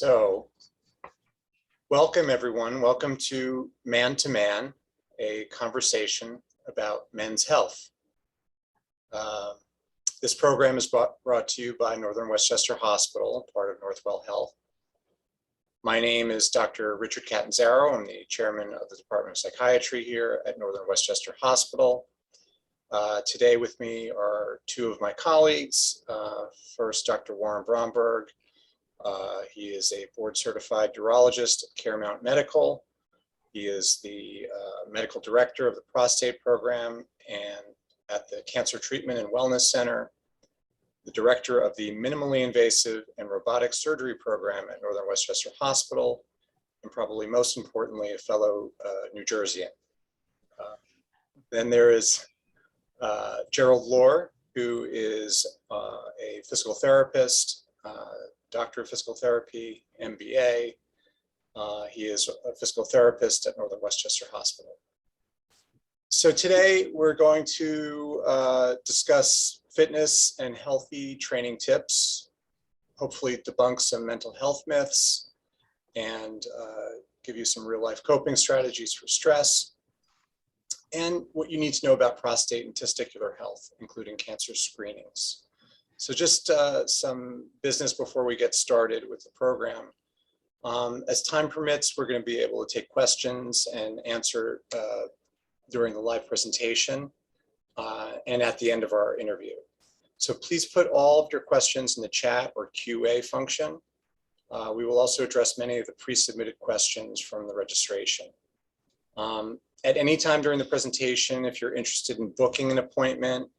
So, welcome everyone. Welcome to Man, a conversation about men's health. This program is brought to you by Northern Westchester Hospital, part of Northwell Health. My name is Dr. Richard Catanzaro. I'm the chairman of the Department of Psychiatry here at Northern Westchester Hospital. Today with me are two of my colleagues. First, Dr. Warren Bromberg. He is a board-certified urologist at Caremount Medical. He is the medical director of the prostate program and at the Cancer Treatment and Wellness Center, the director of the minimally invasive and robotic surgery program at Northern Westchester Hospital, and probably most importantly, a fellow New Jerseyan. Then there is Gerald Loehr, who is a physical therapist, doctor of physical therapy, MBA. He is a physical therapist at Northern Westchester Hospital. So today we're going to discuss fitness and healthy training tips, hopefully debunk some mental health myths, and give you some real life coping strategies for stress, and what you need to know about prostate and testicular health, including cancer screenings. So just some business before we get started with the program. As time permits, we're going to be able to take questions and answer during the live presentation and at the end of our interview. So please put all of your questions in the chat or QA function. We will also address many of the pre-submitted questions from the registration. At any time during the presentation, if you're interested in booking an appointment,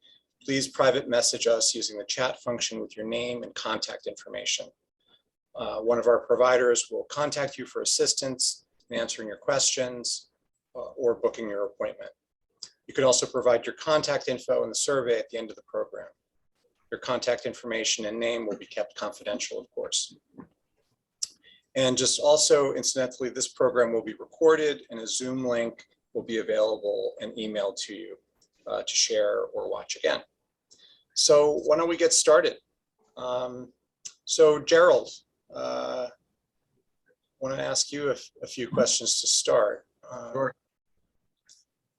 please private message us using the chat function with your name and contact information. One of our providers will contact you for assistance in answering your questions or booking your appointment. You can also provide your contact info in the survey at the end of the program. Your contact information and name will be kept confidential, of course. And just also, incidentally, this program will be recorded and a Zoom link will be available and emailed to you to share or watch again. So why don't we get started? So Gerald, I want to ask you a few questions to start. Sure.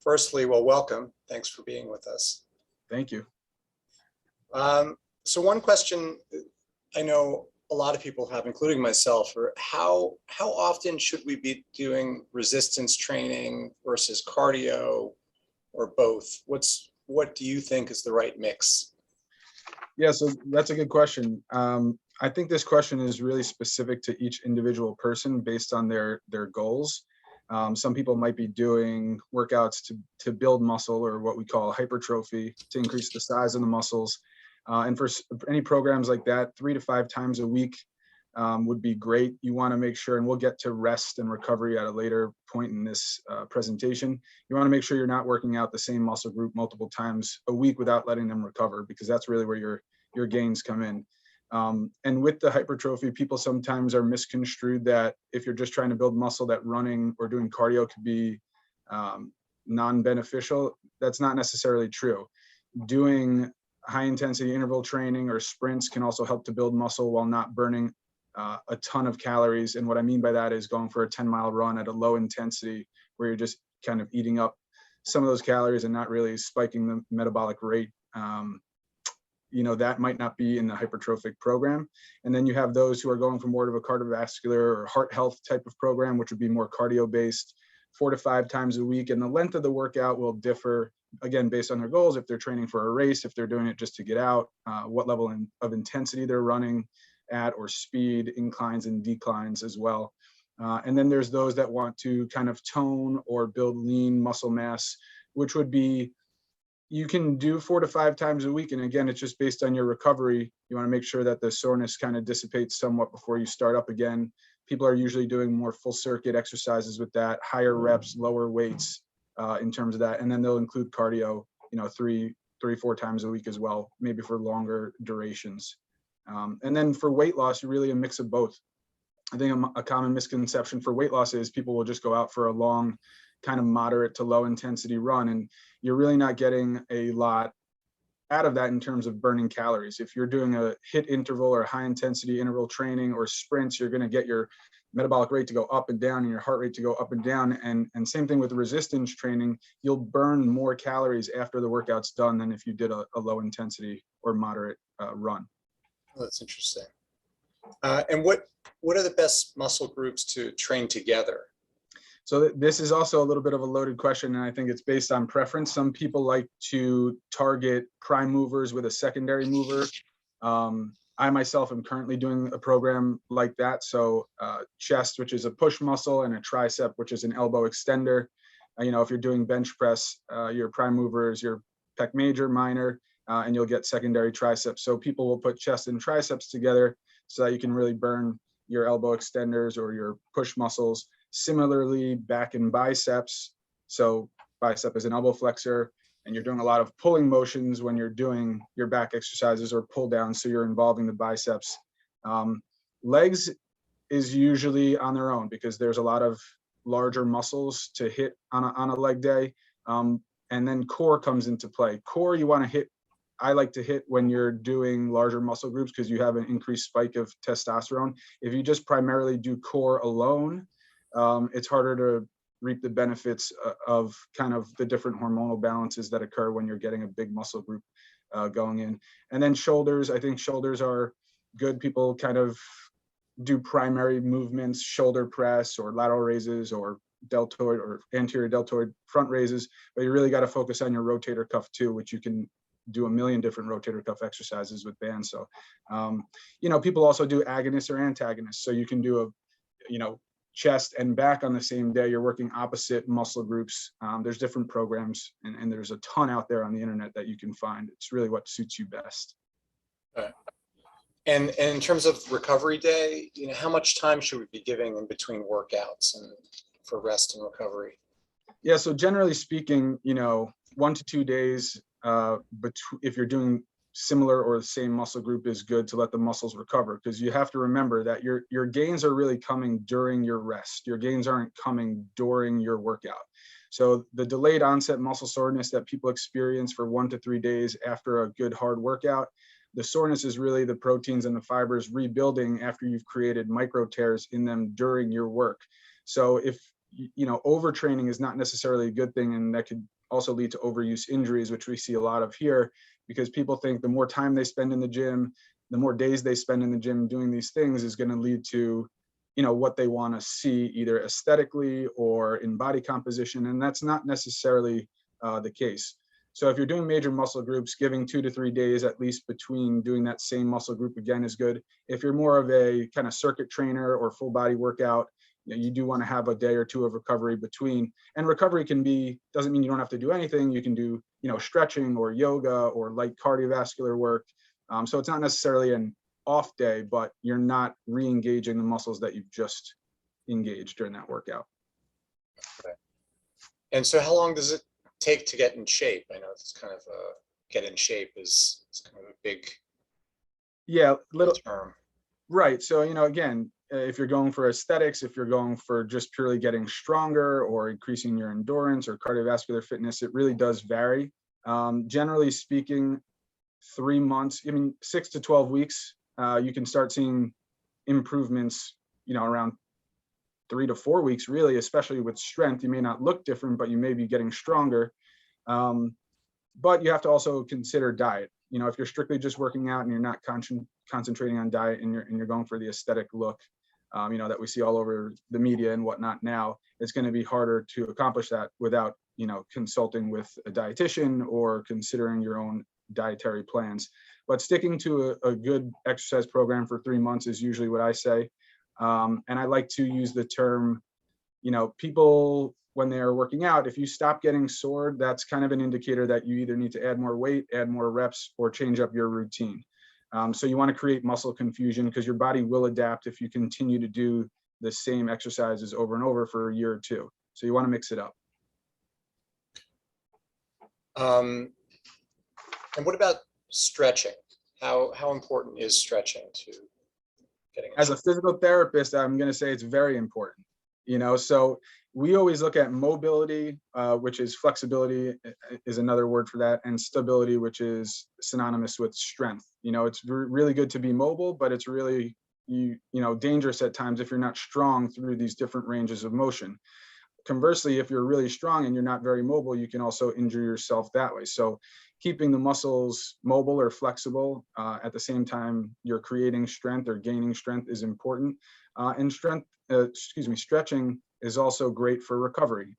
Firstly, well, welcome. Thanks for being with us. Thank you. So one question I know a lot of people have, including myself, are how often should we be doing resistance training versus cardio, or both? What do you think is the right mix? Yeah, so that's a good question. I think this question is really specific to each individual person based on their goals. Some people might be doing workouts to build muscle, or what we call hypertrophy, to increase the size of the muscles. And for any programs like that, 3 to 5 times a week would be great. You want to make sure, and we'll get to rest and recovery at a later point in this presentation. You want to make sure you're not working out the same muscle group multiple times a week without letting them recover, because that's really where your gains come in. And with the hypertrophy, people sometimes are misconstrued that if you're just trying to build muscle, that running or doing cardio could be non-beneficial. That's not necessarily true. Doing high intensity interval training or sprints can also help to build muscle while not burning a ton of calories. And what I mean by that is going for a 10-mile run at a low intensity where you're just kind of eating up some of those calories and not really spiking the metabolic rate. That might not be in the hypertrophic program. And then you have those who are going for more of a cardiovascular or heart health type of program, which would be more cardio based, 4 to 5 times a week. And the length of the workout will differ, again, based on their goals. If they're training for a race, if they're doing it just to get out, what level of intensity they're running at, or speed, inclines and declines as well. And then there's those that want to kind of tone or build lean muscle mass, which would be, you can do 4 to 5 times a week. And again, it's just based on your recovery. You want to make sure that the soreness kind of dissipates somewhat before you start up again. People are usually doing more full circuit exercises with that, higher reps, lower weights in terms of that. And then they'll include cardio, 3-4 times a week as well, maybe for longer durations. And then for weight loss, really a mix of both. I think a common misconception for weight loss is people will just go out for a long kind of moderate to low intensity run, and you're really not getting a lot out of that in terms of burning calories. If you're doing a HIIT interval or high intensity interval training or sprints, you're going to get your metabolic rate to go up and down and your heart rate to go up and down. And same thing with resistance training, you'll burn more calories after the workout's done than if you did a low intensity or moderate run. Oh, that's interesting. And what are the best muscle groups to train together? So this is also a little bit of a loaded question, and I think it's based on preference. Some people like to target prime movers with a secondary mover. I myself am currently doing a program like that. So chest, which is a push muscle, and a tricep, which is an elbow extender. If you're doing bench press, your prime mover is your pec major, minor, and you'll get secondary triceps. So people will put chest and triceps together so that you can really burn your elbow extenders or your push muscles. Similarly, back and biceps. So bicep is an elbow flexor, and you're doing a lot of pulling motions when you're doing your back exercises or pull downs. So you're involving the biceps. Legs is usually on their own because there's a lot of larger muscles to hit on a leg day. And then core comes into play. Core, you want to hit. I like to hit when you're doing larger muscle groups because you have an increased spike of testosterone. If you just primarily do core alone, it's harder to reap the benefits of kind of the different hormonal balances that occur when you're getting a big muscle group going in. And then shoulders, I think shoulders are good. People kind of do primary movements, shoulder press or lateral raises or deltoid or anterior deltoid front raises, but you really got to focus on your rotator cuff too, which you can do a million different rotator cuff exercises with bands. So, people also do agonists or antagonists. So you can do chest and back on the same day. You're working opposite muscle groups. There's different programs and there's a ton out there on the internet that you can find. It's really what suits you best. Right. And in terms of recovery day, how much time should we be giving in between workouts and for rest and recovery? Yeah, so generally speaking, 1 to 2 days, if you're doing similar or the same muscle group is good to let the muscles recover, because you have to remember that your gains are really coming during your rest. Your gains aren't coming during your workout. So the delayed onset muscle soreness that people experience for 1 to 3 days after a good hard workout, the soreness is really the proteins and the fibers rebuilding after you've created micro tears in them during your work. So if overtraining is not necessarily a good thing, and that could also lead to overuse injuries, which we see a lot of here, because people think the more time they spend in the gym, the more days they spend in the gym doing these things is going to lead to, what they want to see either aesthetically or in body composition. And that's not necessarily the case. So if you're doing major muscle groups, giving 2 to 3 days at least between doing that same muscle group again is good. If you're more of a kind of circuit trainer or full body workout, you do want to have a day or two of recovery between. And recovery doesn't mean you don't have to do anything. You can do, stretching or yoga or light cardiovascular work. So it's not necessarily an off day, but you're not re-engaging the muscles that you've just engaged during that workout. Okay. And so how long does it take to get in shape? I know it's kind of get in shape is kind of a big little term. Right. So, again, if you're going for aesthetics, if you're going for just purely getting stronger or increasing your endurance or cardiovascular fitness, it really does vary. Generally speaking, 3 months, 6 to 12 weeks, you can start seeing improvements, around 3 to 4 weeks, really, especially with strength. You may not look different, but you may be getting stronger. But you have to also consider diet. If you're strictly just working out and you're not concentrating on diet and you're going for the aesthetic look, that we see all over the media and whatnot now, it's going to be harder to accomplish that without, consulting with a dietitian or considering your own dietary plans. But sticking to a good exercise program for 3 months is usually what I say. And I like to use the term, people, when they're working out, if you stop getting sore, that's kind of an indicator that you either need to add more weight, add more reps, or change up your routine. So you want to create muscle confusion because your body will adapt if you continue to do the same exercises over and over for a year or two. So you want to mix it up. And what about stretching? How important is stretching to getting? As a physical therapist, I'm going to say it's very important. So we always look at mobility, which is flexibility is another word for that, and stability, which is synonymous with strength. It's really good to be mobile, but it's really dangerous at times if you're not strong through these different ranges of motion. Conversely, if you're really strong and you're not very mobile, you can also injure yourself that way. So keeping the muscles mobile or flexible at the same time you're creating strength or gaining strength is important. And stretching is also great for recovery.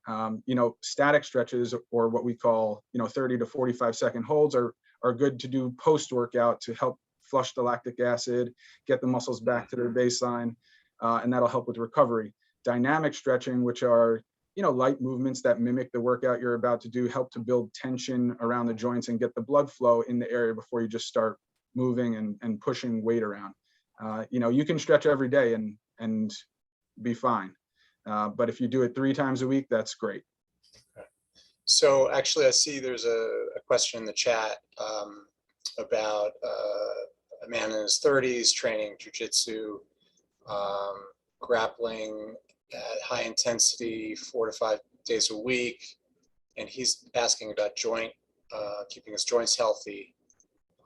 Static stretches, or what we call 30 to 45-second holds, are good to do post-workout to help flush the lactic acid, get the muscles back to their baseline, and that'll help with recovery. Dynamic stretching, which are light movements that mimic the workout you're about to do, help to build tension around the joints and get the blood flow in the area before you just start moving and pushing weight around. You can stretch every day and be fine. But if you do it 3 times a week, that's great. So actually, I see there's a question in the chat about a man in his 30s training jujitsu, grappling at high intensity 4 to 5 days a week, and he's asking about keeping his joints healthy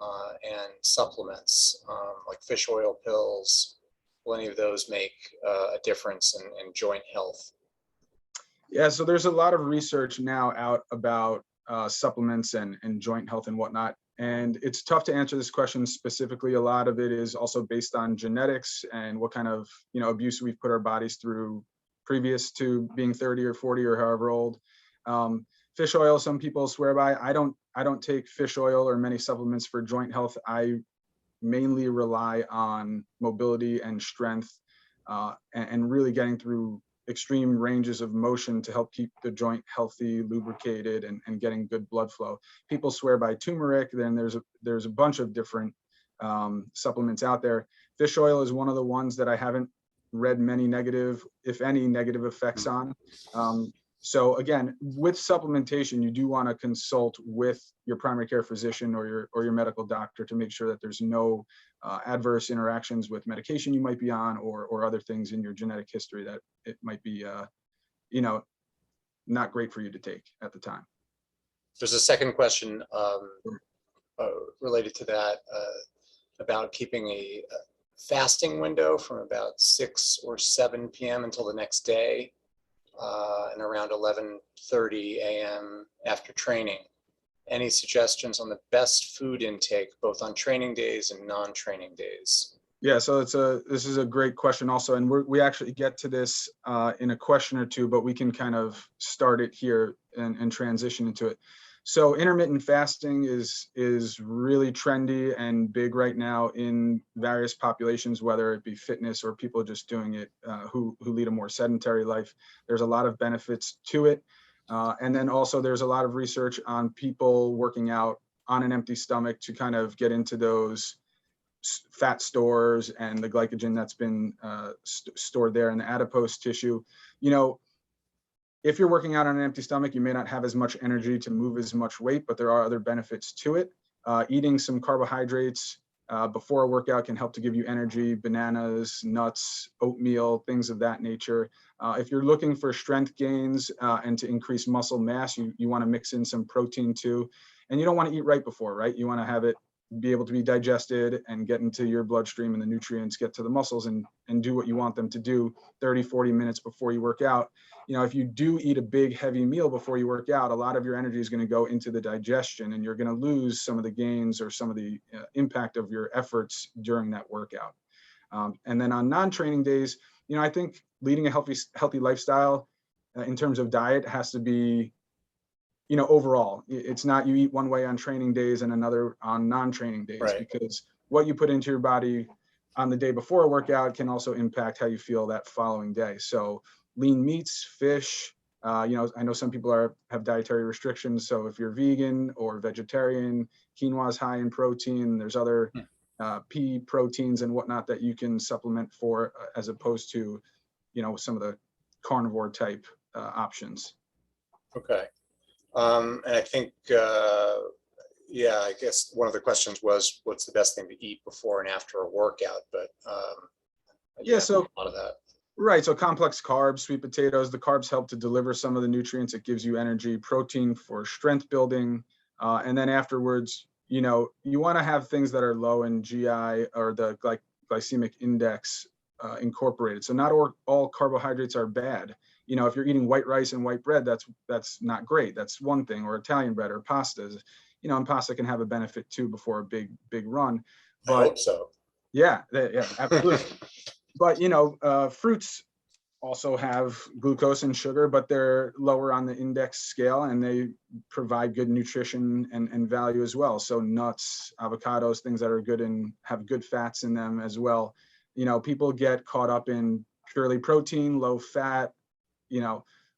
and supplements like fish oil pills. Will any of those make a difference in joint health? Yeah, so there's a lot of research now out about supplements and joint health and whatnot. And it's tough to answer this question specifically. A lot of it is also based on genetics and what kind of abuse we've put our bodies through previous to being 30 or 40 or however old. Fish oil, some people swear by. I don't take fish oil or many supplements for joint health. I mainly rely on mobility and strength and really getting through extreme ranges of motion to help keep the joint healthy, lubricated, and getting good blood flow. People swear by turmeric. Then there's a bunch of different supplements out there. Fish oil is one of the ones that I haven't read many negative, if any, negative effects on. So again, with supplementation, you do want to consult with your primary care physician or your medical doctor to make sure that there's no adverse interactions with medication you might be on or other things in your genetic history that it might be, not great for you to take at the time. There's a second question related to that about keeping a fasting window from about 6 or 7 p.m. until the next day. And around 11:30 a.m. after training. Any suggestions on the best food intake, both on training days and non-training days? Yeah, so this is a great question also, and we actually get to this in a question or two, but we can kind of start it here and transition into it. So intermittent fasting is really trendy and big right now in various populations, whether it be fitness or people just doing it who lead a more sedentary life. There's a lot of benefits to it. And then also there's a lot of research on people working out on an empty stomach to kind of get into those fat stores and the glycogen that's been stored there in the adipose tissue. If you're working out on an empty stomach, you may not have as much energy to move as much weight, but there are other benefits to it. Eating some carbohydrates before a workout can help to give you energy: bananas, nuts, oatmeal, things of that nature. If you're looking for strength gains and to increase muscle mass, you want to mix in some protein too. And you don't want to eat right before, right? You want to have it be able to be digested and get into your bloodstream and the nutrients get to the muscles and do what you want them to do 30, 40 minutes before you work out. If you do eat a big heavy meal before you work out, a lot of your energy is going to go into the digestion and you're going to lose some of the gains or some of the impact of your efforts during that workout. And then on non-training days, I think leading a healthy lifestyle in terms of diet has to be, overall. It's not you eat one way on training days and another on non-training days, right? Because what you put into your body on the day before a workout can also impact how you feel that following day. So lean meats, fish, I know some people have dietary restrictions. So if you're vegan or vegetarian, quinoa is high in protein. There's other pea proteins and whatnot that you can supplement for as opposed to, some of the carnivore type options. Okay. And I think, I guess one of the questions was, what's the best thing to eat before and after a workout? But so a lot of that. Right. So complex carbs, sweet potatoes, the carbs help to deliver some of the nutrients. It gives you energy, protein for strength building. And then afterwards, you want to have things that are low in GI or the glycemic index incorporated. So not all carbohydrates are bad. If you're eating white rice and white bread, that's not great. That's one thing, or Italian bread or pastas, and pasta can have a benefit too before a big run. I But hope so. yeah, absolutely. But fruits also have glucose and sugar, but they're lower on the index scale, and they provide good nutrition and value as well. So nuts, avocados, things that are good and have good fats in them as well. People get caught up in purely protein, low fat.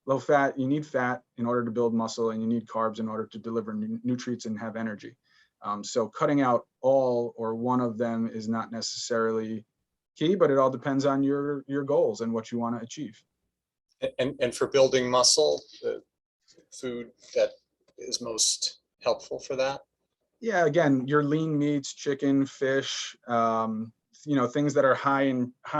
Low fat, you need fat in order to build muscle, and you need carbs in order to deliver nutrients and have energy. So cutting out all or one of them is not necessarily key, but it all depends on your goals and what you want to achieve. And for building muscle, the food that is most helpful for that? Yeah, again, your lean meats, chicken, fish, things that are high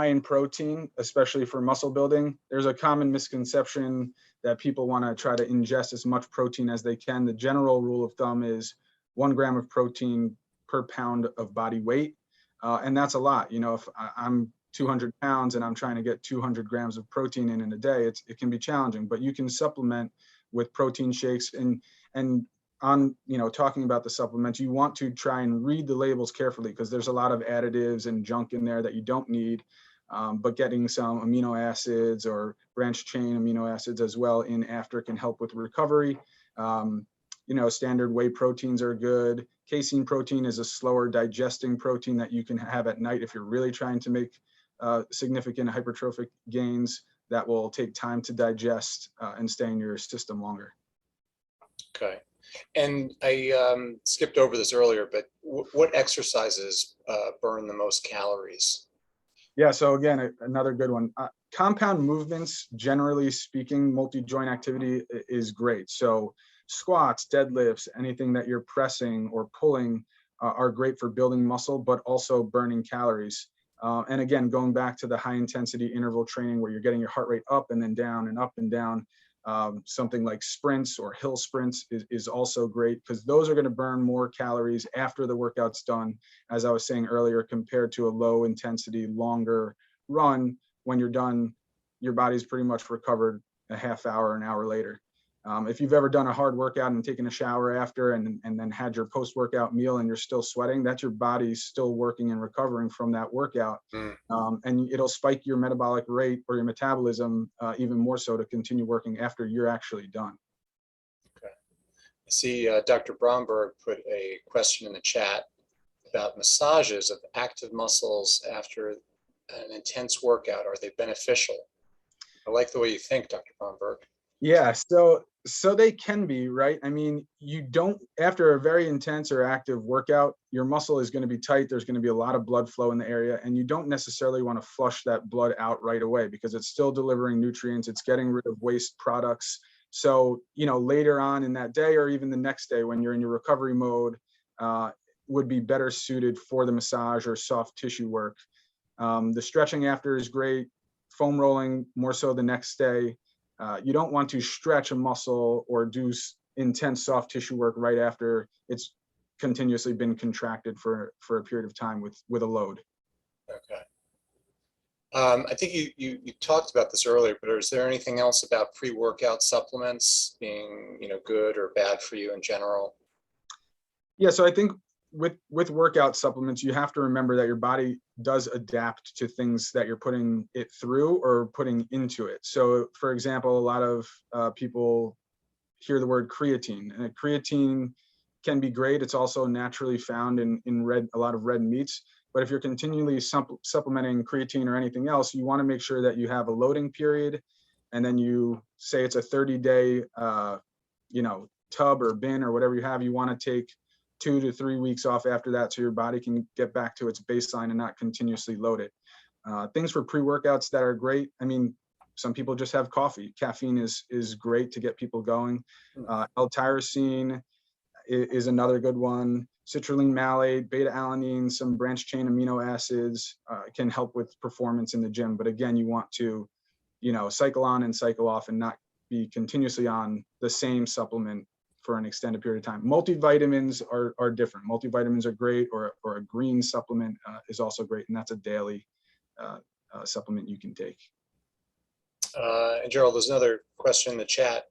in protein, especially for muscle building. There's a common misconception that people want to try to ingest as much protein as they can. The general rule of thumb is 1 gram of protein per pound of body weight. And that's a lot. If I'm 200 pounds and I'm trying to get 200 grams of protein in a day, it can be challenging, but you can supplement with protein shakes. And on, talking about the supplements, you want to try and read the labels carefully, because there's a lot of additives and junk in there that you don't need. But getting some amino acids or branched chain amino acids as well in after can help with recovery. Standard whey proteins are good. Casein protein is a slower digesting protein that you can have at night if you're really trying to make significant hypertrophic gains that will take time to digest and stay in your system longer. Okay. And I skipped over this earlier, but what exercises burn the most calories? Yeah, so again, another good one. Compound movements, generally speaking, multi-joint activity is great. So squats, deadlifts, anything that you're pressing or pulling are great for building muscle, but also burning calories. And again, going back to the high intensity interval training where you're getting your heart rate up and then down and up and down, something like sprints or hill sprints is also great, because those are going to burn more calories after the workout's done, as I was saying earlier, compared to a low intensity, longer run. When you're done, your body's pretty much recovered a half hour, an hour later. If you've ever done a hard workout and taken a shower after and then had your post-workout meal and you're still sweating, that's your body still working and recovering from that workout. And it'll spike your metabolic rate or your metabolism even more so to continue working after you're actually done. Okay. I see Dr. Bromberg put a question in the chat about massages of active muscles after an intense workout. Are they beneficial? I like the way you think, Dr. Bromberg. Yeah, so they can be, right? I mean, you don't, after a very intense or active workout, your muscle is going to be tight. There's going to be a lot of blood flow in the area, and you don't necessarily want to flush that blood out right away, because it's still delivering nutrients. It's getting rid of waste products. So, later on in that day, or even the next day when you're in your recovery mode, would be better suited for the massage or soft tissue work. The stretching after is great. Foam rolling more so the next day. You don't want to stretch a muscle or do intense soft tissue work right after it's continuously been contracted for a period of time with a load. Okay. I think you talked about this earlier, but is there anything else about pre-workout supplements being, good or bad for you in general? Yeah, so I think with workout supplements, you have to remember that your body does adapt to things that you're putting it through or putting into it. So, for example, a lot of people hear the word creatine, and creatine can be great. It's also naturally found in a lot of red meats. But if you're continually supplementing creatine or anything else, you want to make sure that you have a loading period, and then you say it's a 30-day, tub or bin or whatever you have. You want to take 2 to 3 weeks off after that, so your body can get back to its baseline and not continuously load it. Things for pre-workouts that are great. I mean, some people just have coffee. Caffeine is great to get people going. L-tyrosine is another good one. citrulline malate, beta-alanine, some branched chain amino acids can help with performance in the gym. But again, you want to, cycle on and cycle off and not be continuously on the same supplement for an extended period of time. Multivitamins are different. Multivitamins are great, or a green supplement is also great, and that's a daily supplement you can take. And Gerald, there's another question in the chat.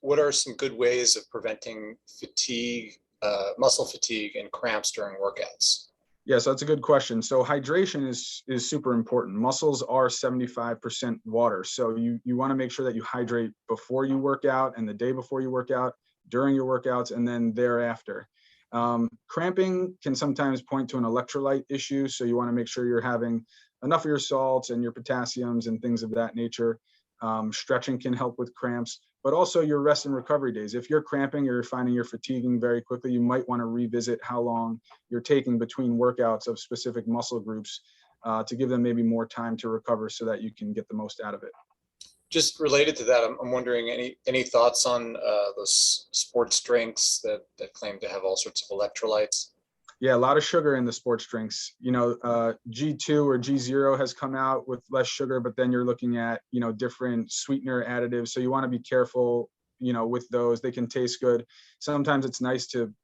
What are some good ways of preventing fatigue, muscle fatigue and cramps during workouts? Yeah, so that's a good question. So hydration is super important. Muscles are 75% water. So you want to make sure that you hydrate before you work out and the day before you work out, during your workouts, and then thereafter. Cramping can sometimes point to an electrolyte issue. So you want to make sure you're having enough of your salts and your potassiums and things of that nature. Stretching can help with cramps, but also your rest and recovery days. If you're cramping or you're finding you're fatiguing very quickly, you might want to revisit how long you're taking between workouts of specific muscle groups to give them maybe more time to recover so that you can get the most out of it. Just related to that, I'm wondering, any thoughts on those sports drinks that claim to have all sorts of electrolytes? Yeah, a lot of sugar in the sports drinks. G2 or G0 has come out with less sugar, but then you're looking at, different sweetener additives. So you want to be careful, with those. They can taste good. Sometimes it's nice to,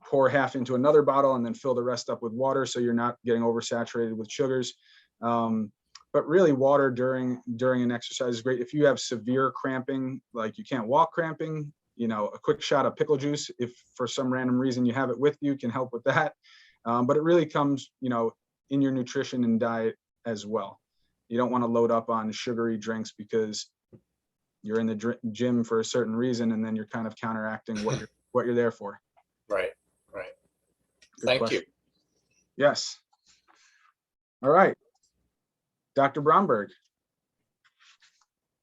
pour half into another bottle and then fill the rest up with water, so you're not getting oversaturated with sugars. But really, water during an exercise is great. If you have severe cramping, like you can't walk cramping, a quick shot of pickle juice, if for some random reason you have it with you, can help with that. But it really comes, in your nutrition and diet as well. You don't want to load up on sugary drinks because you're in the gym for a certain reason, and then you're kind of counteracting what you're there for. Right. Good Thank question. you. Yes. All right. Dr. Bromberg.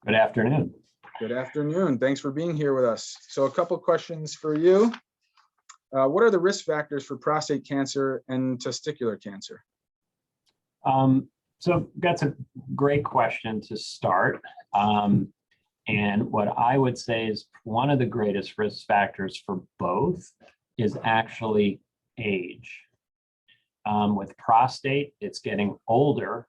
Good afternoon. Good afternoon. Thanks for being here with us. So a couple questions for you. What are the risk factors for prostate cancer and testicular cancer? So that's a great question to start. And what I would say is one of the greatest risk factors for both is actually age. With prostate, it's getting older.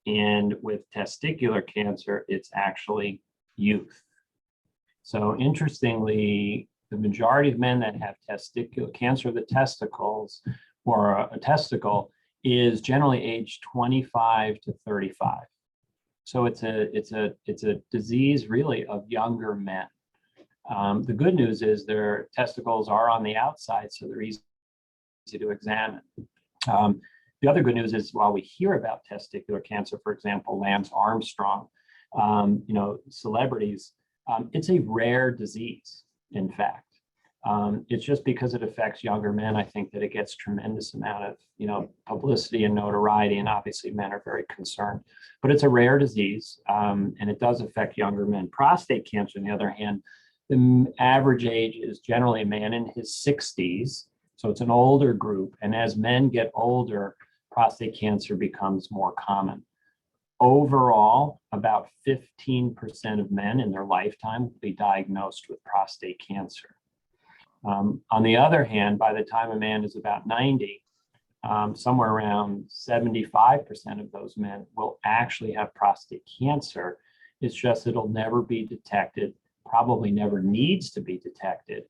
And with testicular cancer, it's actually youth. So interestingly, the majority of men that have testicular cancer of the testicles or a testicle is generally aged 25 to 35. So it's a disease really of younger men. The good news is their testicles are on the outside, so they're easy to examine. The other good news is while we hear about testicular cancer, for example, Lance Armstrong, celebrities, it's a rare disease, in fact. It's just because it affects younger men, I think that it gets tremendous amount of, publicity and notoriety, and obviously men are very concerned. But it's a rare disease, and it does affect younger men. Prostate cancer, on the other hand, the average age is generally a man in his 60s, so it's an older group. And as men get older, prostate cancer becomes more common. Overall, about 15% of men in their lifetime will be diagnosed with prostate cancer. On the other hand, by the time a man is about 90, somewhere around 75% of those men will actually have prostate cancer. It's just it'll never be detected, probably never needs to be detected.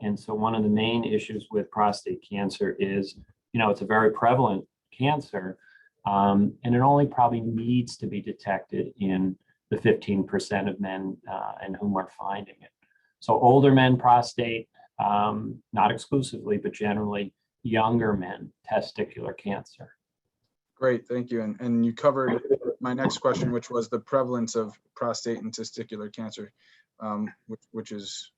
And so one of the main issues with prostate cancer is, it's a very prevalent cancer, and it only probably needs to be detected in the 15% of men in whom we're finding it. So older men, prostate, not exclusively, but generally younger men, testicular cancer. Great, thank you. And you covered my next question, which was the prevalence of prostate and testicular cancer, which is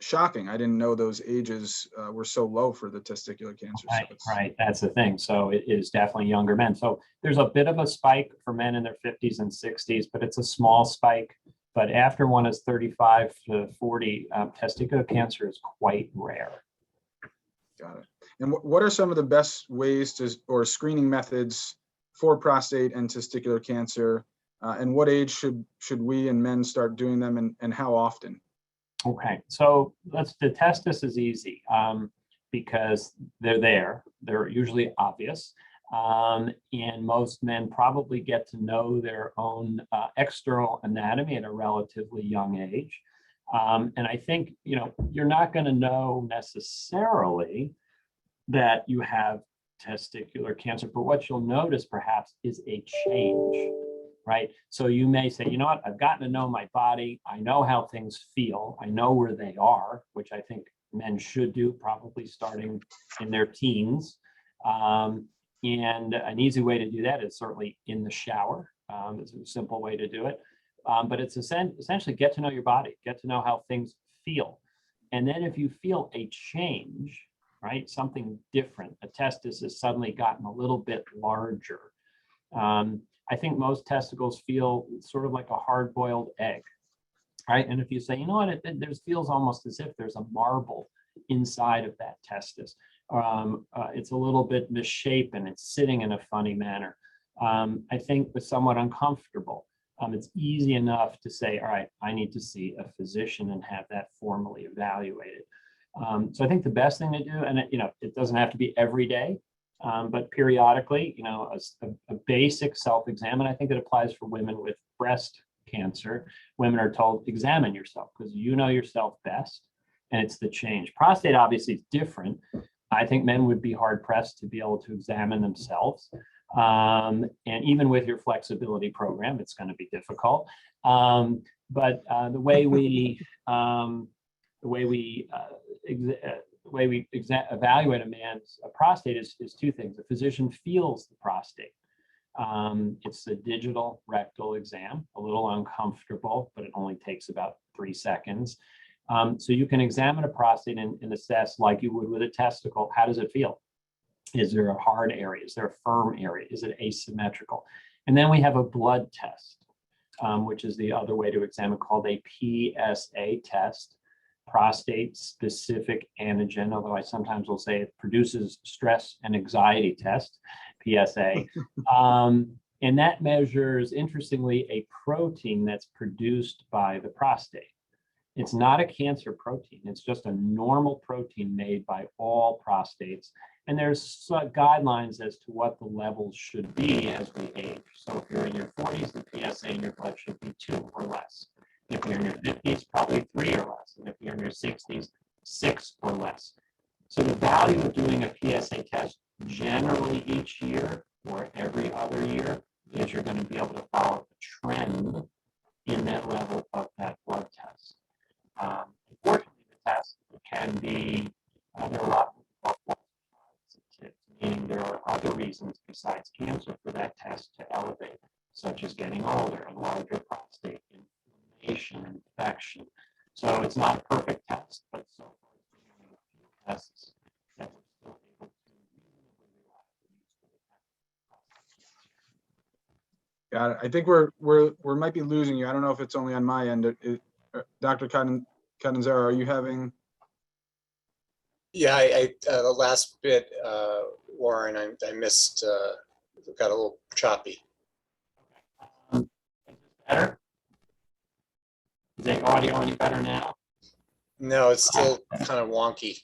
shocking. I didn't know those ages were so low for the testicular cancer. Right, that's the thing. So it is definitely younger men. So there's a bit of a spike for men in their 50s and 60s, but it's a small spike. But after one is 35 to 40, testicular cancer is quite rare. Got it. And what are some of the best ways or screening methods for prostate and testicular cancer? And what age should we and men start doing them, and how often? Okay, so the testis is easy. because they're there. They're usually obvious. And most men probably get to know their own external anatomy at a relatively young age. And I think, you're not going to know necessarily that you have testicular cancer, but what you'll notice perhaps is a change, right? So you may say, you know what, I've gotten to know my body. I know how things feel. I know where they are, which I think men should do, probably starting in their teens. And an easy way to do that is certainly in the shower. It's a simple way to do it. But it's essentially get to know your body, get to know how things feel. And then if you feel a change, right, something different, a testis has suddenly gotten a little bit larger. I think most testicles feel sort of like a hard-boiled egg, right? And if you say, you know what, it feels almost as if there's a marble inside of that testis. It's a little bit misshapen, it's sitting in a funny manner. I think it's somewhat uncomfortable. It's easy enough to say, all right, I need to see a physician and have that formally evaluated. So I think the best thing to do, and it doesn't have to be every day, but periodically, a basic self-exam, and I think it applies for women with breast cancer. Women are told, examine yourself because you know yourself best, and it's the change. Prostate obviously is different. I think men would be hard pressed to be able to examine themselves. And even with your flexibility program, it's going to be difficult. But the way we evaluate a man's prostate is two things. The physician feels the prostate. It's a digital rectal exam, a little uncomfortable, but it only takes about 3 seconds. So you can examine a prostate and assess, like you would with a testicle, how does it feel? Is there a hard area? Is there a firm area? Is it asymmetrical? And then we have a blood test, which is the other way to examine, called a PSA test, prostate specific antigen, although I sometimes will say it produces stress and anxiety test, PSA. And that measures, interestingly, a protein that's produced by the prostate. It's not a cancer protein. It's just a normal protein made by all prostates. And there's guidelines as to what the levels should be as we age. So if you're in your 40s, the PSA in your blood should be 2 or less. If you're in your 50s, probably 3 or less. And if you're in your 60s, 6 or less. So the value of doing a PSA test generally each year or every other year is you're going to be able to follow the trend in that level of that blood test. Unfortunately, the test can be, there are a lot of meaning there are other reasons besides cancer for that test to elevate, such as getting older, a larger prostate, inflammation, infection. So it's not a perfect test, but so far it's been a few tests that we're still able to reasonably reliably use for the prostate cancer. Got it. I think we might be losing you. I don't know if it's only on my end. Dr. Catanzaro, are you having? Yeah, the last bit, Warren, I missed, got a little choppy. Is this better? Is the audio any better now? No, it's still kind of wonky.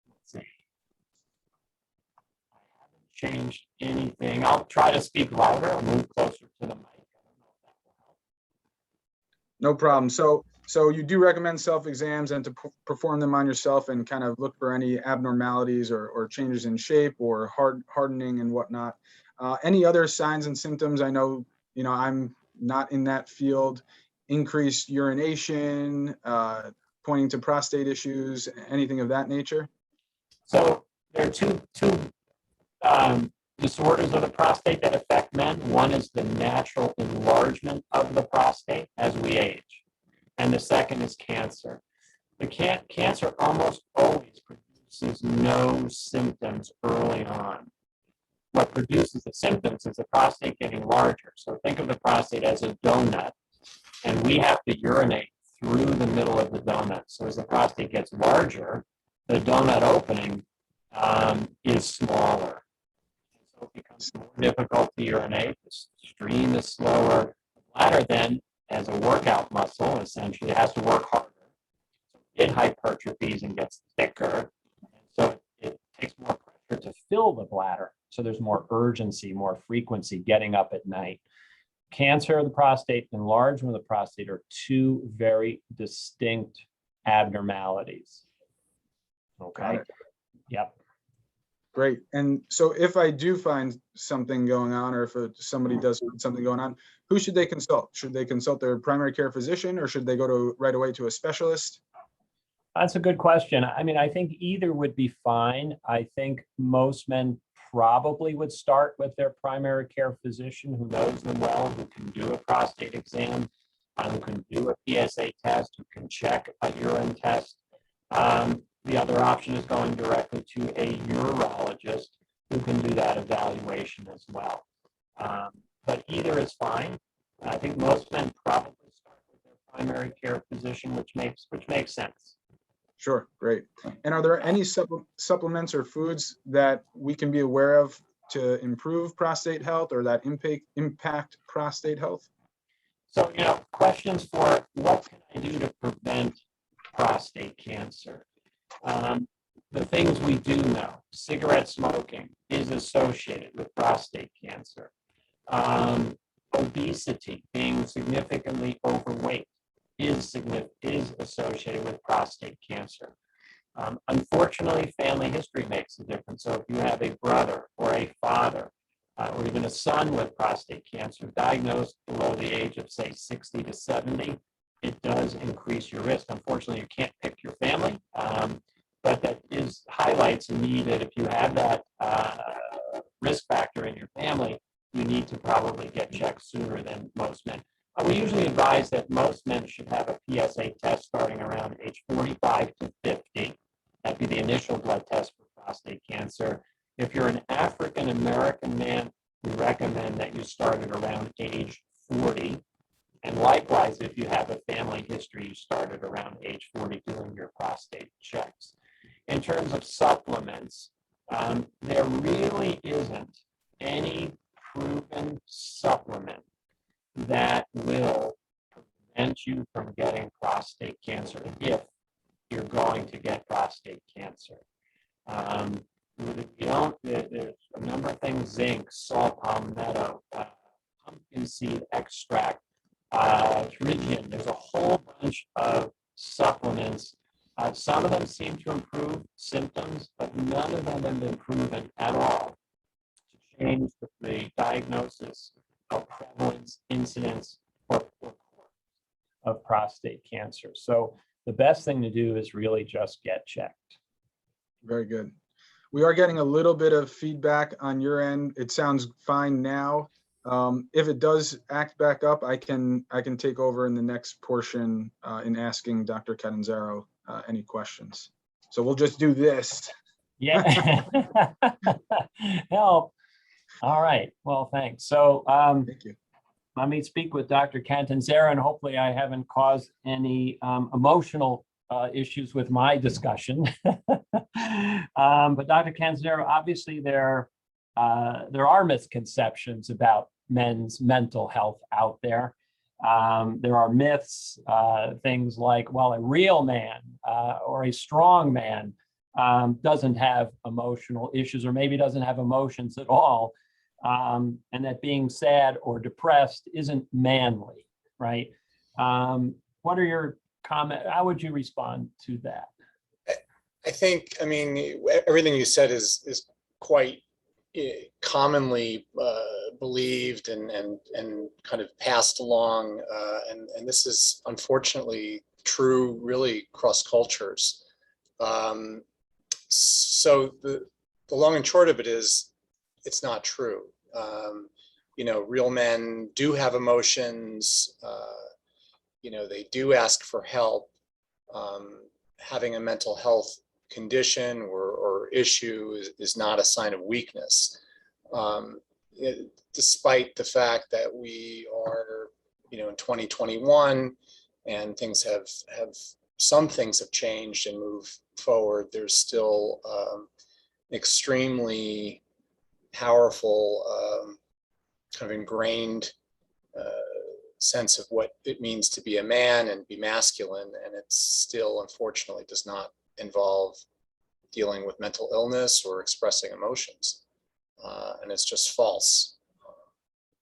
Let's see. I haven't changed anything. I'll try to speak louder. I'll move closer to the mic. No problem. So you do recommend self-exams and to perform them on yourself and kind of look for any abnormalities or changes in shape or hardening and whatnot. Any other signs and symptoms? I know, I'm not in that field. Increased urination, pointing to prostate issues, anything of that nature? So there are two disorders of the prostate that affect men. One is the natural enlargement of the prostate as we age. And the second is cancer. The cancer almost always produces no symptoms early on. What produces the symptoms is the prostate getting larger. So think of the prostate as a donut, and we have to urinate through the middle of the donut. So as the prostate gets larger, the donut opening is smaller. So it becomes more difficult to urinate. The stream is slower. The bladder then, as a workout muscle, essentially has to work harder. So it hypertrophies and gets thicker. And so it takes more pressure to fill the bladder. So there's more urgency, more frequency getting up at night. Cancer of the prostate, enlargement of the prostate are two very distinct abnormalities. Okay. Yep. Great. And so if I do find something going on, or if somebody does find something going on, who should they consult? Should they consult their primary care physician, or should they go to right away to a specialist? That's a good question. I mean, I think either would be fine. I think most men probably would start with their primary care physician who knows them well, who can do a prostate exam, who can do a PSA test, who can check a urine test. The other option is going directly to a urologist who can do that evaluation as well. But either is fine. I think most men probably start with their primary care physician, which makes sense. Sure, great. And are there any supplements or foods that we can be aware of to improve prostate health or that impact prostate health? So, questions for what can I do to prevent prostate cancer? The things we do know, cigarette smoking is associated with prostate cancer. Obesity, being significantly overweight, is associated with prostate cancer. Unfortunately, family history makes a difference. So if you have a brother or a father or even a son with prostate cancer diagnosed below the age of, say, 60 to 70, it does increase your risk. Unfortunately, you can't pick your family, but that highlights a need that if you have that risk factor in your family, you need to probably get checked sooner than most men. We usually advise that most men should have a PSA test starting around age 45 to 50. That'd be the initial blood test for prostate cancer. If you're an African American man, we recommend that you start at around age 40. And likewise, if you have a family history, you start at around age 40 doing your prostate checks. In terms of supplements, there really isn't any proven supplement that will prevent you from getting prostate cancer if you're going to get prostate cancer. There's a number of things: zinc, saw palmetto, pumpkin seed extract, Trigium. There's a whole bunch of supplements. Some of them seem to improve symptoms, but none of them have been proven at all to change the diagnosis of prevalence, incidence, or course of prostate cancer. So the best thing to do is really just get checked. Very good. We are getting a little bit of feedback on your end. It sounds fine now. If it does act back up, I can take over in the next portion in asking Dr. Catanzaro any questions. So we'll just do this. Yeah. Help. All right. Well, thanks. So Thank you. let me speak with Dr. Catanzaro, and hopefully I haven't caused any emotional issues with my discussion. But Dr. Catanzaro, obviously there are misconceptions about men's mental health out there. There are myths, things like, well, a real man or a strong man doesn't have emotional issues, or maybe doesn't have emotions at all. And that being sad or depressed isn't manly, right? What are your comments? How would you respond to that? I think, I mean, everything you said is quite commonly believed and kind of passed along. And this is unfortunately true really across cultures. So the long and short of it is, it's not true. Real men do have emotions. They do ask for help. Having a mental health condition or issue is not a sign of weakness. Despite the fact that we are, in 2021 and some things have changed and moved forward, there's still extremely powerful kind of ingrained sense of what it means to be a man and be masculine, and it still unfortunately does not involve dealing with mental illness or expressing emotions, and it's just false.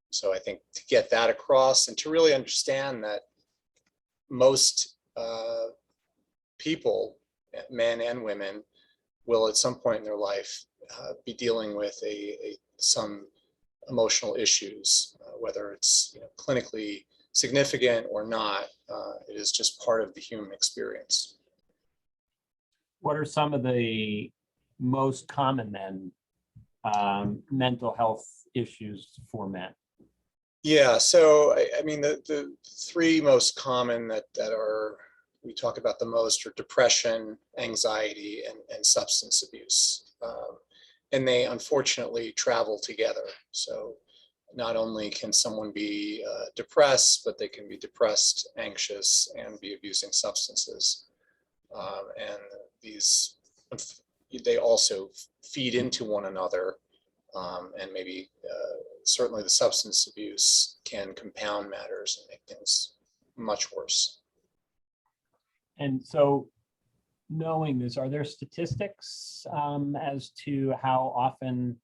So I think to get that across and to really understand that most people, men and women, will at some point in their life be dealing with some emotional issues, whether it's clinically significant or not. It is just part of the human experience. What are some of the most common then mental health issues for men? Yeah, so I mean the three most common that we talk about the most are depression, anxiety, and substance abuse. And they unfortunately travel together. So not only can someone be depressed, but they can be depressed, anxious, and be abusing substances. And they also feed into one another, and maybe certainly the substance abuse can compound matters and make things much worse. And so, knowing this, are there statistics as to how often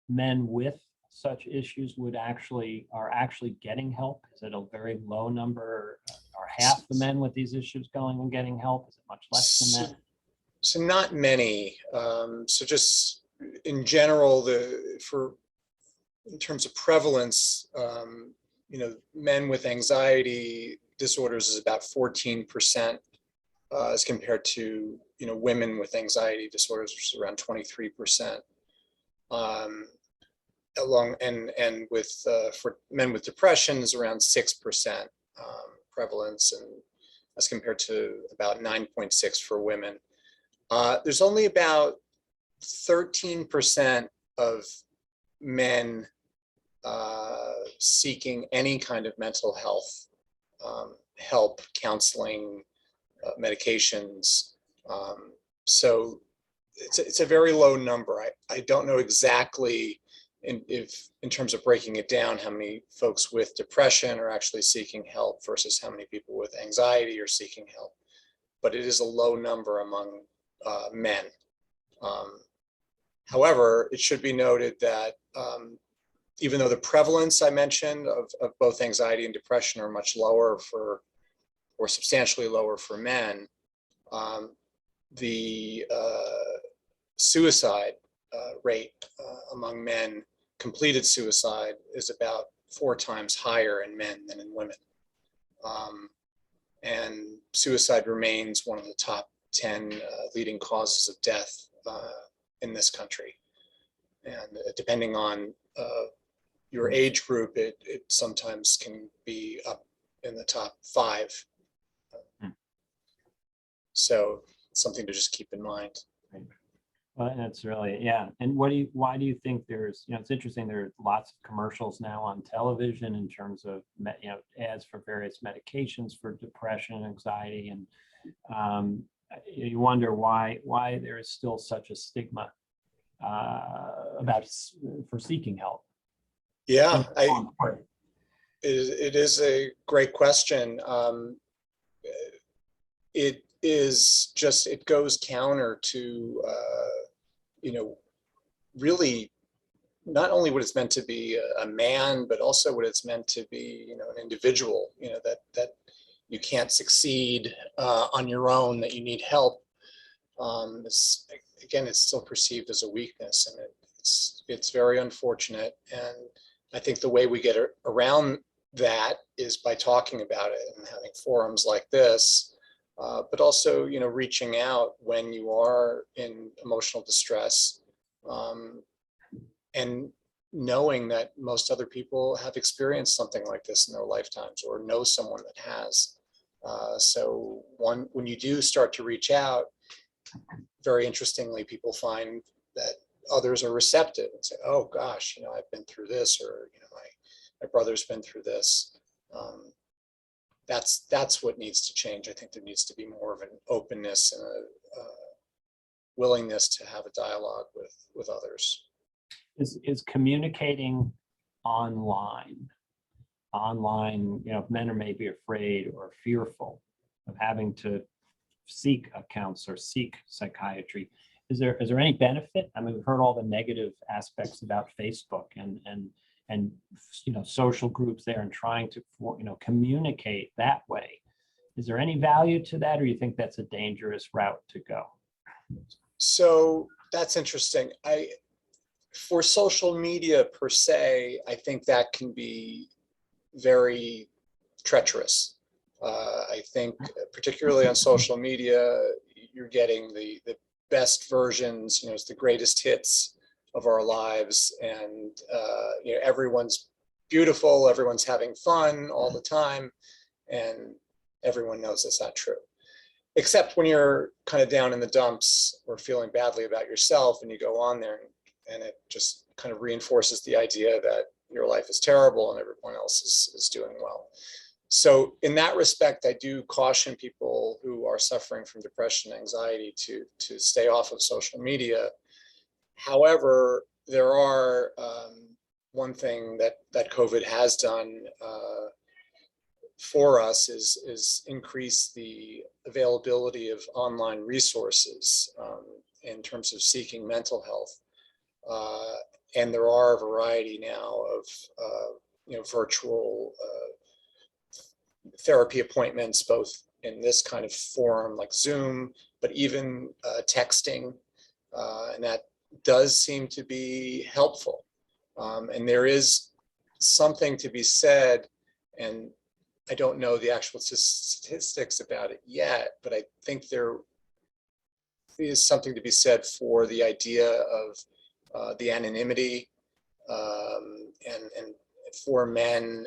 men with such issues are actually getting help? Is it a very low number? Are half the men with these issues going and getting help? Is it much less than that? So not many. So just in general, in terms of prevalence, men with anxiety disorders is about 14%, as compared to women with anxiety disorders, which is around 23%. And for men with depression is around 6% prevalence, and as compared to about 9.6 for women. There's only about 13% of men seeking any kind of mental health help, counseling, medications. So it's a very low number. I don't know exactly in terms of breaking it down how many folks with depression are actually seeking help versus how many people with anxiety are seeking help, but it is a low number among men. However, it should be noted that even though the prevalence I mentioned of both anxiety and depression are much lower or substantially lower for men, the suicide rate among men, completed suicide, is about 4 times higher in men than in women. And suicide remains one of the top 10 leading causes of death in this country. And depending on your age group, it sometimes can be up in the top 5. So something to just keep in mind. Well, that's really, yeah. And why do you think there's, it's interesting, there are lots of commercials now on television in terms of, ads for various medications for depression, anxiety, and you wonder why there is still such a stigma for seeking help. Yeah, it is a great question. It goes counter to, really not only what it's meant to be a man, but also what it's meant to be, an individual, that you can't succeed on your own, that you need help. It's still perceived as a weakness, and it's very unfortunate. And I think the way we get around that is by talking about it and having forums like this, but also, reaching out when you are in emotional distress, and knowing that most other people have experienced something like this in their lifetimes or know someone that has. So when you do start to reach out, very interestingly, people find that others are receptive and say, oh gosh, I've been through this, or my brother's been through this. That's what needs to change. I think there needs to be more of an openness and a willingness to have a dialogue with others. Is communicating online online, you know, if men are maybe afraid or fearful of having to seek a counselor, seek psychiatry, is there any benefit? I mean, we've heard all the negative aspects about Facebook and you know, social groups there and trying to, you know, communicate that way. Is there any value to that, or you think that's a dangerous route to go? So that's interesting. For social media per se, I think that can be very treacherous. I think particularly on social media, you're getting the best versions, you know, it's the greatest hits of our lives, and you know, everyone's beautiful, everyone's having fun all the time, and everyone knows that's not true. Except when you're kind of down in the dumps or feeling badly about yourself, and you go on there, and it just kind of reinforces the idea that your life is terrible and everyone else is doing well. So in that respect, I do caution people who are suffering from depression and anxiety to stay off of social media. However, there are one thing that COVID has done for us is increase the availability of online resources in terms of seeking mental health. And there are a variety now of you know, virtual therapy appointments, both in this kind of forum like Zoom, but even texting, and that does seem to be helpful. And there is something to be said, and I don't know the actual statistics about it yet, but I think there is something to be said for the idea of the anonymity, and for men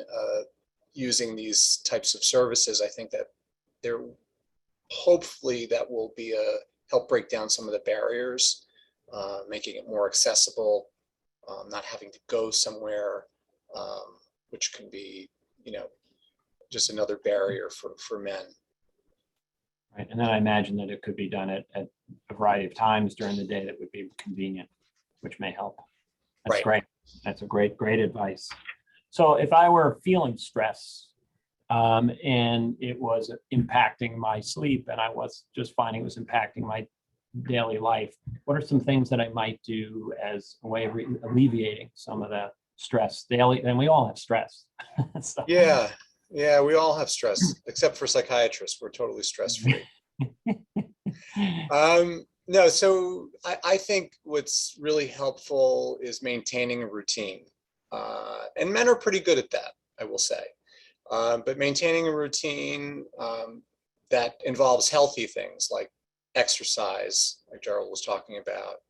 using these types of services. I think that there, hopefully that will be help break down some of the barriers, making it more accessible, not having to go somewhere, which can be, you know, just another barrier for men. Right. And then I imagine that it could be done at a variety of times during the day that would be convenient, which may help. That's Right. great. That's a great advice. So if I were feeling stress and it was impacting my sleep, and I was just finding it was impacting my daily life, what are some things that I might do as a way of alleviating some of the stress daily? And we all have stress. So. Yeah, we all have stress, except for psychiatrists. We're totally stress-free. No, so I think what's really helpful is maintaining a routine. And men are pretty good at that, I will say. But maintaining a routine that involves healthy things like exercise, like Gerald was talking about,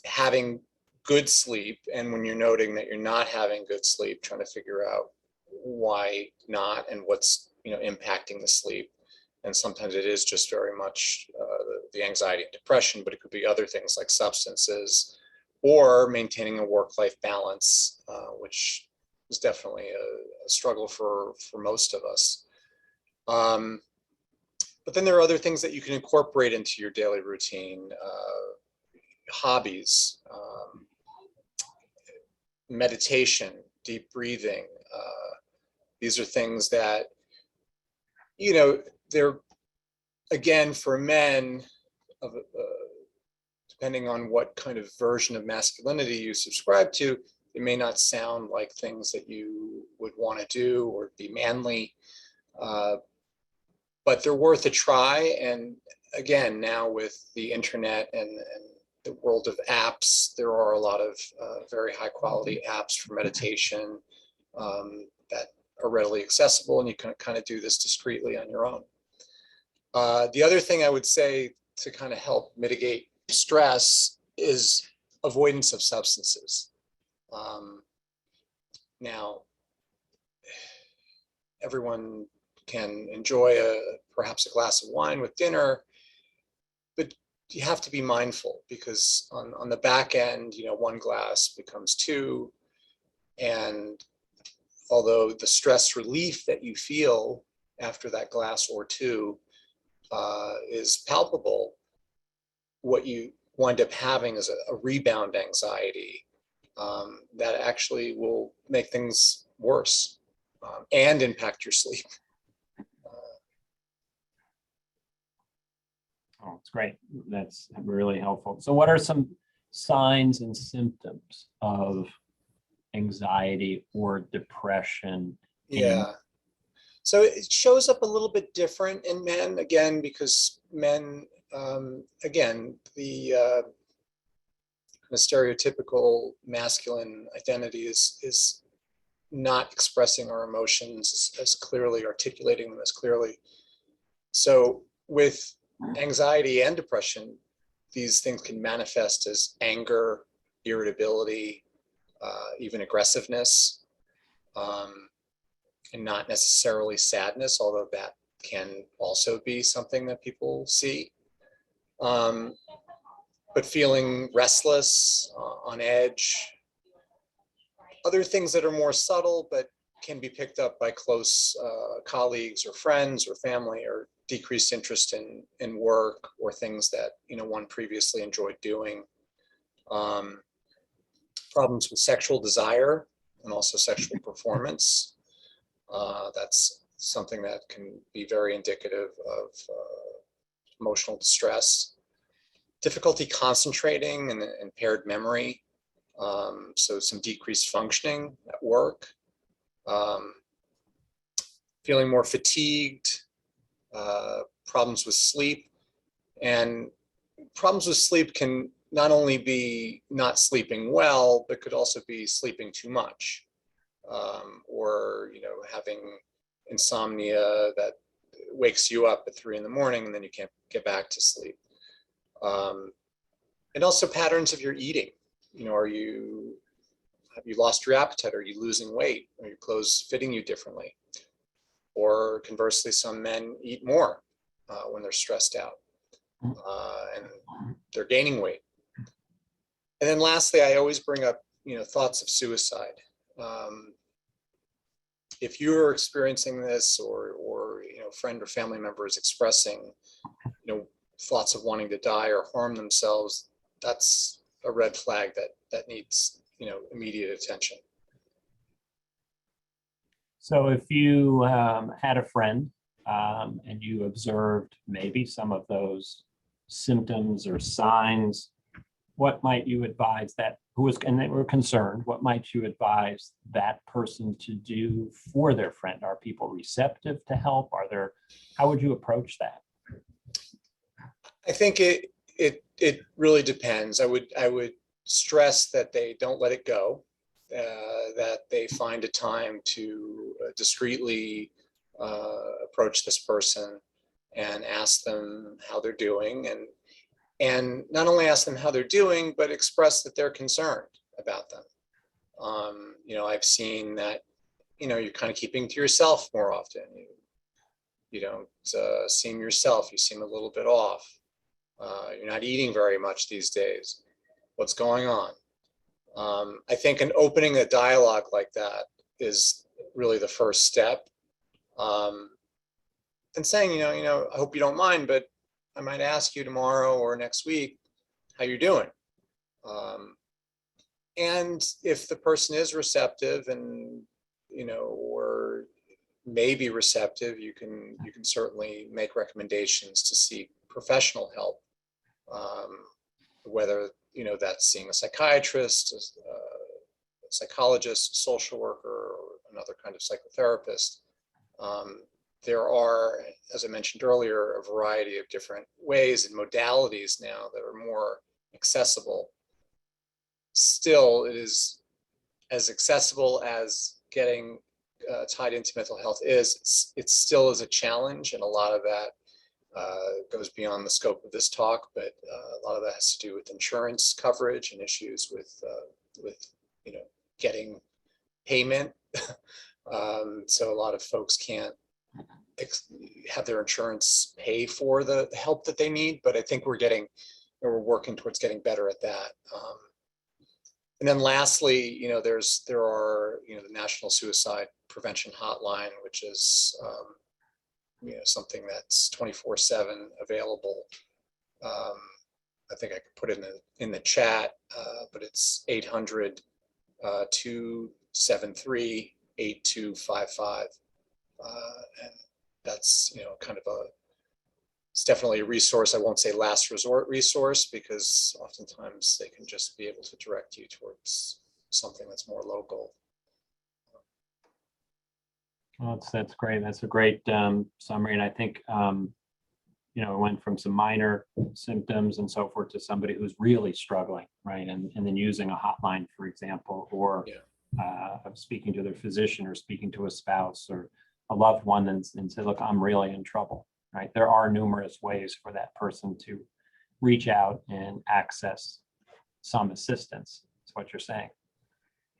having good sleep, and when you're noting that you're not having good sleep, trying to figure out why not and what's, you know, impacting the sleep. And sometimes it is just very much the anxiety and depression, but it could be other things like substances, or maintaining a work-life balance, which is definitely a struggle for most of us. But then there are other things that you can incorporate into your daily routine, hobbies, meditation, deep breathing. These are things that, you know, they're, again, for men, depending on what kind of version of masculinity you subscribe to, it may not sound like things that you would want to do or be manly, but they're worth a try. And again, now with the internet and the world of apps, there are a lot of very high quality apps for meditation that are readily accessible, and you can kind of do this discreetly on your own. The other thing I would say to kind of help mitigate stress is avoidance of substances. Now, everyone can enjoy perhaps a glass of wine with dinner, but you have to be mindful, because on the back end, you know, one glass becomes two, and although the stress relief that you feel after that glass or two is palpable, what you wind up having is a rebound anxiety that actually will make things worse and impact your sleep. Oh, it's great. That's really helpful. So what are some signs and symptoms of anxiety or depression? Yeah. So it shows up a little bit different in men, again, because men, again, the stereotypical masculine identity is not expressing our emotions as clearly, articulating them as clearly. So with anxiety and depression, these things can manifest as anger, irritability, even aggressiveness, and not necessarily sadness, although that can also be something that people see. But feeling restless, on edge, other things that are more subtle but can be picked up by close colleagues or friends or family, or decreased interest in work or things that one previously enjoyed doing. Problems with sexual desire and also sexual performance. That's something that can be very indicative of emotional distress. Difficulty concentrating and impaired memory. So some decreased functioning at work. Feeling more fatigued. Problems with sleep. And problems with sleep can not only be not sleeping well, but could also be sleeping too much. Or having insomnia that wakes you up at 3 a.m. and then you can't get back to sleep. And also patterns of your eating. Have you lost your appetite? Are you losing weight? Are your clothes fitting you differently? Or conversely, some men eat more when they're stressed out and they're gaining weight. And then lastly, I always bring up thoughts of suicide. If you're experiencing this, or friend or family member is expressing thoughts of wanting to die or harm themselves, that's a red flag that needs immediate attention. So if you had a friend and you observed maybe some of those symptoms or signs, what might you advise that and they were concerned, what might you advise that person to do for their friend? Are people receptive to help? How would you approach that? I think it really depends. I would stress that they don't let it go, that they find a time to discreetly approach this person and ask them how they're doing, and not only ask them how they're doing, but express that they're concerned about them. I've seen that you're kind of keeping to yourself more often. You don't seem yourself. You seem a little bit off. You're not eating very much these days. What's going on? I think opening a dialogue like that is really the first step. And saying, I hope you don't mind, but I might ask you tomorrow or next week how you're doing. And if the person is receptive and, or maybe receptive, you can certainly make recommendations to seek professional help. Whether, that's seeing a psychiatrist, a psychologist, social worker, or another kind of psychotherapist. There are, as I mentioned earlier, a variety of different ways and modalities now that are more accessible. Still, it is as accessible as getting tied into mental health is. It still is a challenge, and a lot of that goes beyond the scope of this talk, but a lot of that has to do with insurance coverage and issues with getting payment. So a lot of folks can't have their insurance pay for the help that they need, but I think we're working towards getting better at that. And then lastly, there are the National Suicide Prevention Hotline, which is something that's 24/7 available. I think I could put it in the chat, but it's 273-8255. And that's, kind of it's definitely a resource. I won't say last resort resource, because oftentimes they can just be able to direct you towards something that's more local. Well, that's great. That's a great summary. And I think, it went from some minor symptoms and so forth to somebody who's really struggling, right? And then using a hotline, for example, or speaking to their physician or speaking to a spouse or a loved one and say, look, I'm really in trouble, right? There are numerous ways for that person to reach out and access some assistance. That's what you're saying.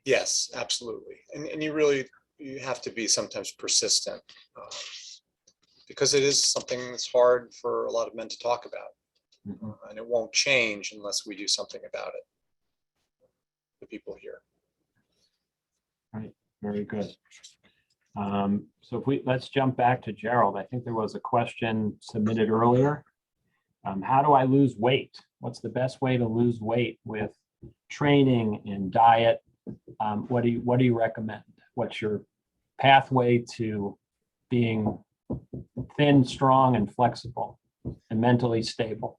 Yes, absolutely. And you have to be sometimes persistent, because it is something that's hard for a lot of men to talk about. Mhm. And it won't change unless we do something about it, the people here. Right, very good. So let's jump back to Gerald. I think there was a question submitted earlier. How do I lose weight? What's the best way to lose weight with training and diet? What do you recommend? What's your pathway to being thin, strong, and flexible and mentally stable?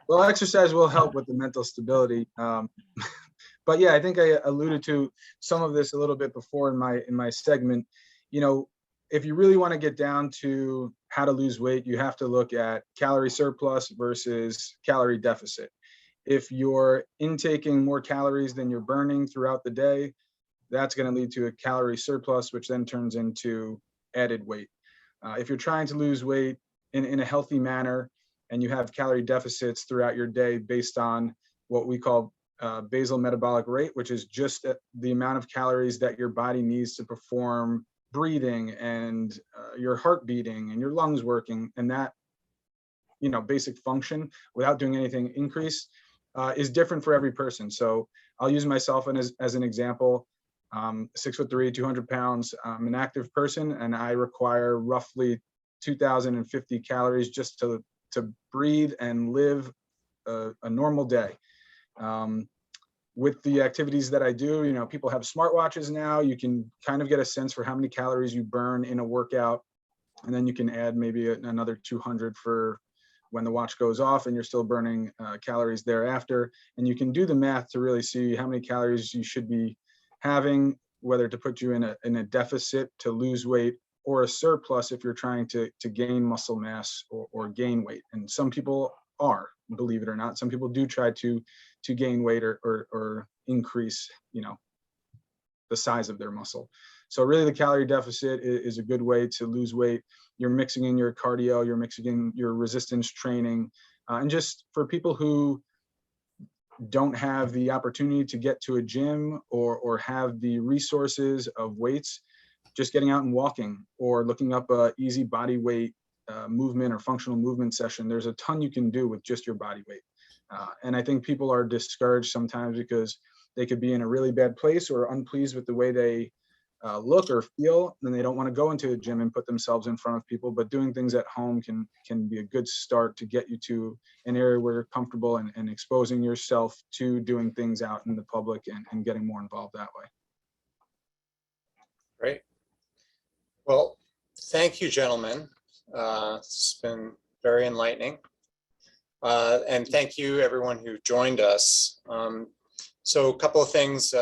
Well, exercise will help with the mental stability. But yeah, I think I alluded to some of this a little bit before in my segment. If you really want to get down to how to lose weight, you have to look at calorie surplus versus calorie deficit. If you're intaking more calories than you're burning throughout the day, that's going to lead to a calorie surplus, which then turns into added weight. If you're trying to lose weight in a healthy manner and you have calorie deficits throughout your day based on what we call basal metabolic rate, which is just the amount of calories that your body needs to perform breathing and your heart beating and your lungs working, and that basic function without doing anything increase is different for every person. So I'll use myself as an example. 6'3", 200 pounds. I'm an active person, and I require roughly 2,050 calories just to breathe and live a normal day. With the activities that I do, people have smartwatches now. You can kind of get a sense for how many calories you burn in a workout, and then you can add maybe another 200 for when the watch goes off and you're still burning calories thereafter. And you can do the math to really see how many calories you should be having, whether to put you in a deficit to lose weight or a surplus if you're trying to gain muscle mass or gain weight. And some people are, believe it or not, some people do try to gain weight or increase, the size of their muscle. So really the calorie deficit is a good way to lose weight. You're mixing in your cardio, you're mixing in your resistance training. And just for people who don't have the opportunity to get to a gym or have the resources of weights, just getting out and walking or looking up a easy body weight movement or functional movement session. There's a ton you can do with just your body weight. And I think people are discouraged sometimes because they could be in a really bad place or unpleased with the way they look or feel, and they don't want to go into a gym and put themselves in front of people. But doing things at home can be a good start to get you to an area where you're comfortable and exposing yourself to doing things out in the public and getting more involved that way. Great. Well, thank you, gentlemen. It's been very enlightening. And thank you, everyone who joined us. So a couple of things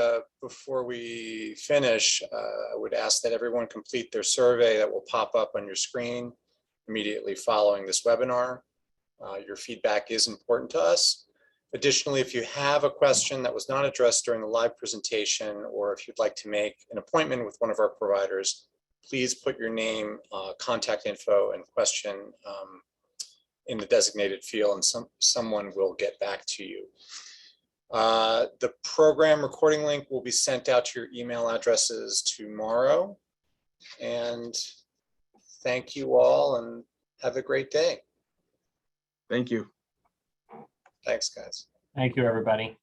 before we finish. I would ask that everyone complete their survey that will pop up on your screen immediately following this webinar. Your feedback is important to us. Additionally, if you have a question that was not addressed during the live presentation, or if you'd like to make an appointment with one of our providers, please put your name, contact info, and question in the designated field, and someone will get back to you. The program recording link will be sent out to your email addresses tomorrow. And thank you all, and have a great day. Thank you. Thanks, guys. Thank you, everybody.